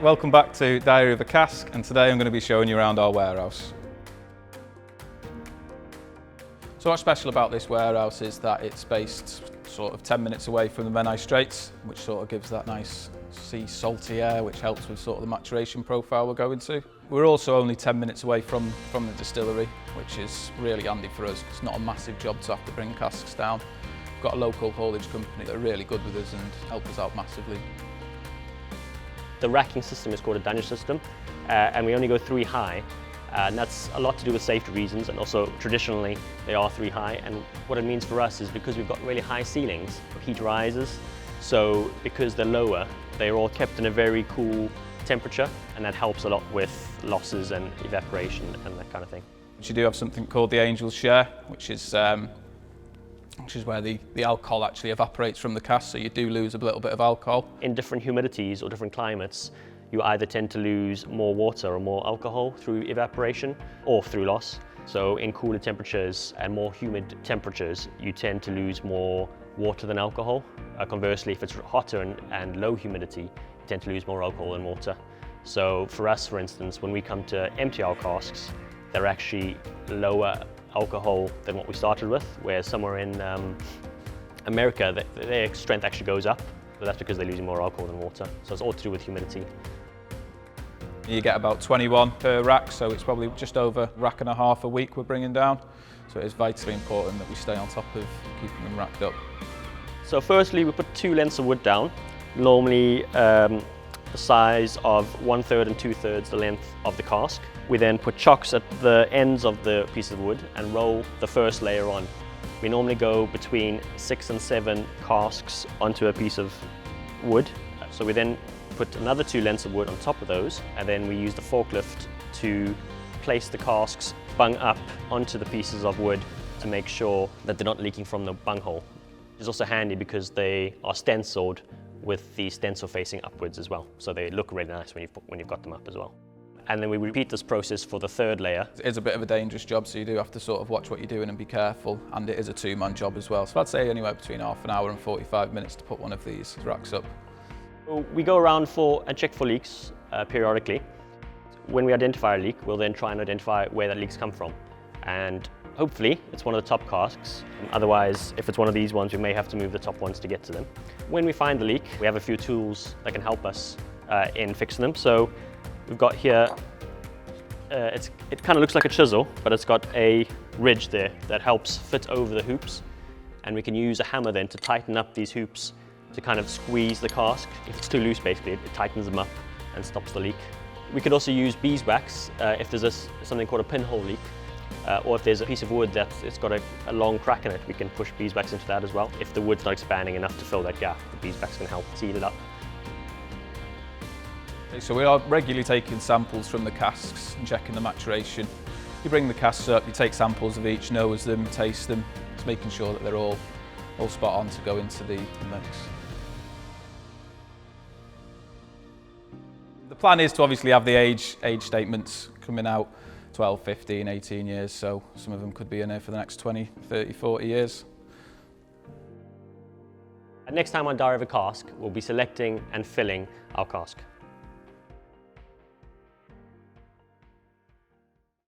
Welcome back to Diary of a Cask, and today I'm going to be showing you around our warehouse. So what's special about this warehouse is that it's based sort of 10 minutes away from the Menai Straits, which sort of gives that nice sea salty air, which helps with sort of the maturation profile we're going to. We're also only 10 minutes away from the distillery, which is really handy for us. It's not a massive job to have to bring casks down. We've got a local haulage company that are really good with us and help us out massively. The racking system is called a dungeon system, and we only go 3 high. And that's a lot to do with safety reasons, and also traditionally they are 3 high. And what it means for us is because we've got really high ceilings, heat rises. So because they're lower, they're all kept in a very cool temperature, and that helps a lot with losses and evaporation and that kind of thing. You do have something called the Angel's Share, which is where the alcohol actually evaporates from the cask, so you do lose a little bit of alcohol. In different humidities or different climates, you either tend to lose more water or more alcohol through evaporation or through loss. So in cooler temperatures and more humid temperatures, you tend to lose more water than alcohol. Conversely, if it's hotter and low humidity, you tend to lose more alcohol than water. So for us, for instance, when we come to empty our casks, they're actually lower alcohol than what we started with, whereas somewhere in America, their strength actually goes up, but that's because they're losing more alcohol than water. So it's all to do with humidity. You get about 21 per rack, so it's probably just over a rack and a half a week we're bringing down. So it is vitally important that we stay on top of keeping them racked up. So firstly, we put 2 lengths of wood down, normally the size of 1/3 and 2/3 the length of the cask. We then put chocks at the ends of the piece of wood and roll the first layer on. We normally go between 6 and 7 casks onto a piece of wood. So we then put another 2 lengths of wood on top of those, and then we use the forklift to place the casks bung up onto the pieces of wood to make sure that they're not leaking from the bunghole. It's also handy because they are stenciled with the stencil facing upwards as well, so they look really nice when you've got them up as well. And then we repeat this process for the 3rd layer. It is a bit of a dangerous job, so you do have to sort of watch what you're doing and be careful, and it is a 2-man job as well. So I'd say anywhere between half an hour and 45 minutes to put one of these racks up. We go around and check for leaks periodically. When we identify a leak, we'll then try and identify where that leaks come from. And hopefully it's one of the top casks. Otherwise, if it's one of these ones, we may have to move the top ones to get to them. When we find the leak, we have a few tools that can help us in fixing them. So we've got here, it kind of looks like a chisel, but it's got a ridge there that helps fit over the hoops. And we can use a hammer then to tighten up these hoops to kind of squeeze the cask. If it's too loose, basically, it tightens them up and stops the leak. We could also use beeswax if there's something called a pinhole leak, or if there's a piece of wood it's got a long crack in it, we can push beeswax into that as well. If the wood's not expanding enough to fill that gap, the beeswax can help seal it up. Okay, so we are regularly taking samples from the casks and checking the maturation. You bring the casks up, you take samples of each, nose them, taste them, just making sure that they're all spot on to go into the mix. The plan is to obviously have the age statements coming out 12, 15, 18 years, so some of them could be in here for the next 20, 30, 40 years. Next time on Diary of a Cask, we'll be selecting and filling our cask.